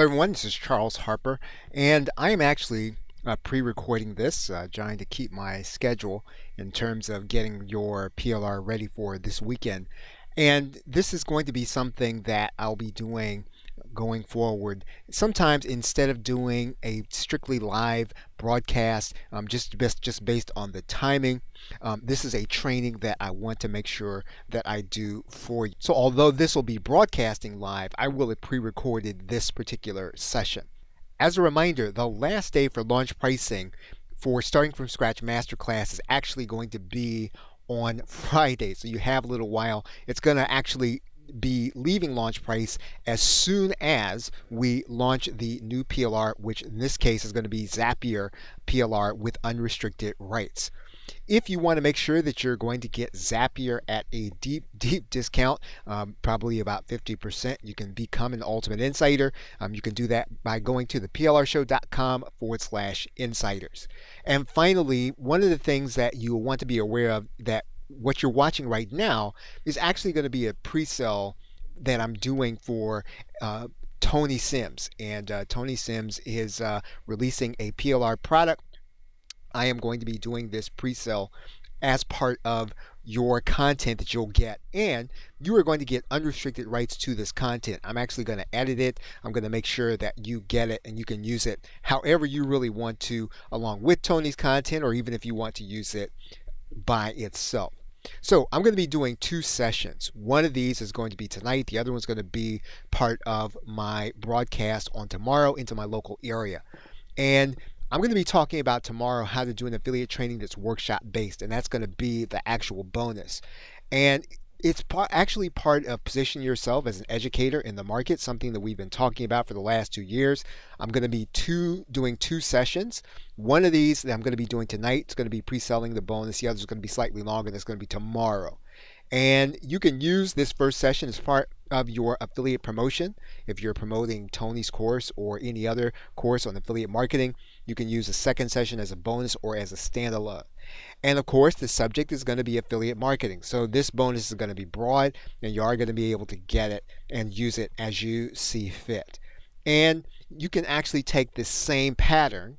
Everyone, this is Charles Harper, and I am actually pre-recording this, trying to keep my schedule in terms of getting your PLR ready for this weekend. And this is going to be something that I'll be doing going forward. Sometimes instead of doing a strictly live broadcast, just based on the timing, this is a training that I want to make sure that I do for you. So although this will be broadcasting live, I will have pre-recorded this particular session. As a reminder, the last day for launch pricing for Starting From Scratch Masterclass is actually going to be on Friday, so you have a little while. It's going to actually be leaving launch price as soon as we launch the new PLR, which in this case is going to be Zapier PLR with unrestricted rights. If you want to make sure that you're going to get Zapier at a deep discount, probably about 50%, you can become an Ultimate Insider. You can do that by going to the plrshow.com/insiders. And finally, one of the things that you want to be aware of, that what you're watching right now is actually going to be a pre-sale that I'm doing for Tony Sims. And Tony Sims is releasing a PLR product. I am going to be doing this pre-sale as part of your content that you'll get, and you are going to get unrestricted rights to this content. I'm actually going to edit it. I'm going to make sure that you get it and you can use it however you really want to, along with Tony's content, or even if you want to use it by itself. So I'm going to be doing two sessions. One of these is going to be tonight. The other one's going to be part of my broadcast on tomorrow into my local area. And I'm going to be talking about tomorrow how to do an affiliate training that's workshop based, and that's going to be the actual bonus. And it's actually part of positioning yourself as an educator in the market, something that we've been talking about for the last 2 years. I'm going to be doing two sessions. One of these that I'm going to be doing tonight is going to be pre-selling the bonus. The other is going to be slightly longer. That's going to be tomorrow. And you can use this first session as part of your affiliate promotion. If you're promoting Tony's course or any other course on affiliate marketing, you can use the second session as a bonus or as a standalone. And of course, the subject is going to be affiliate marketing. So this bonus is going to be broad, and you are going to be able to get it and use it as you see fit. And you can actually take this same pattern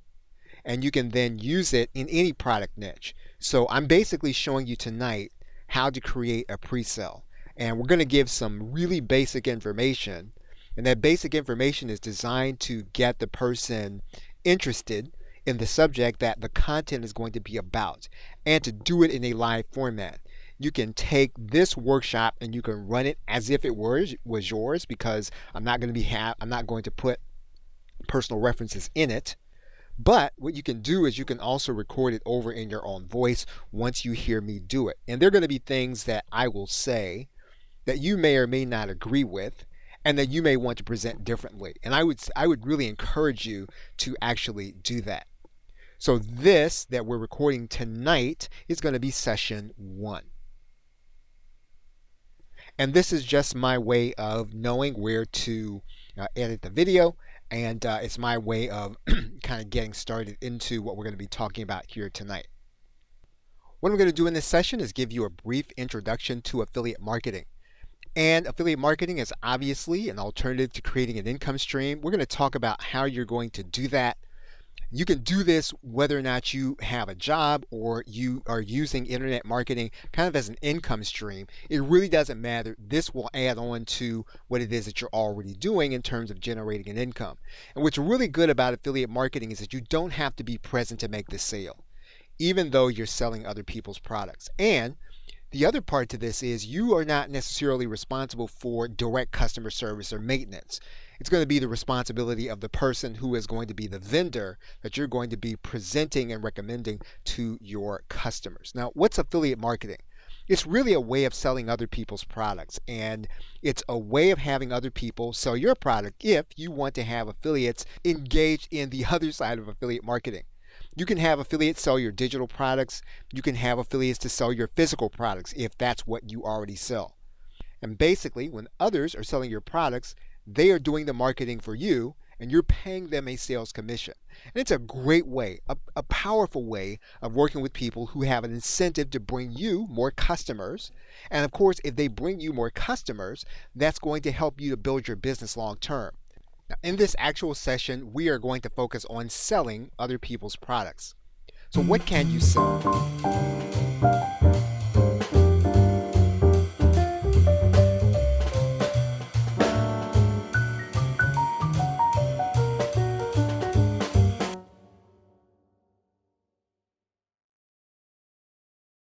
and you can then use it in any product niche. So I'm basically showing you tonight how to create a pre-sale. And we're going to give some really basic information. And that basic information is designed to get the person interested in the subject that the content is going to be about, and to do it in a live format. You can take this workshop and you can run it as if it was yours, because I'm not going to put personal references in it. But what you can do is you can also record it over in your own voice once you hear me do it. And there are going to be things that I will say that you may or may not agree with, and that you may want to present differently. And I would really encourage you to actually do that. So this that we're recording tonight is going to be session 1. And this is just my way of knowing where to edit the video. And it's my way of kind of getting started into what we're going to be talking about here tonight. What I'm going to do in this session is give you a brief introduction to affiliate marketing. And affiliate marketing is obviously an alternative to creating an income stream. We're going to talk about how you're going to do that. You can do this whether or not you have a job or you are using internet marketing kind of as an income stream. It really doesn't matter. This will add on to what it is that you're already doing in terms of generating an income. And what's really good about affiliate marketing is that you don't have to be present to make the sale, even though you're selling other people's products. And the other part to this is you are not necessarily responsible for direct customer service or maintenance. It's going to be the responsibility of the person who is going to be the vendor that you're going to be presenting and recommending to your customers. Now, what's affiliate marketing? It's really a way of selling other people's products, and it's a way of having other people sell your product if you want to have affiliates engaged in the other side of affiliate marketing. You can have affiliates sell your digital products. You can have affiliates to sell your physical products if that's what you already sell. And basically, when others are selling your products, they are doing the marketing for you, and you're paying them a sales commission. And it's a great way, a powerful way of working with people who have an incentive to bring you more customers. And of course, if they bring you more customers, that's going to help you to build your business long term. Now, in this actual session, we are going to focus on selling other people's products. So what can you sell?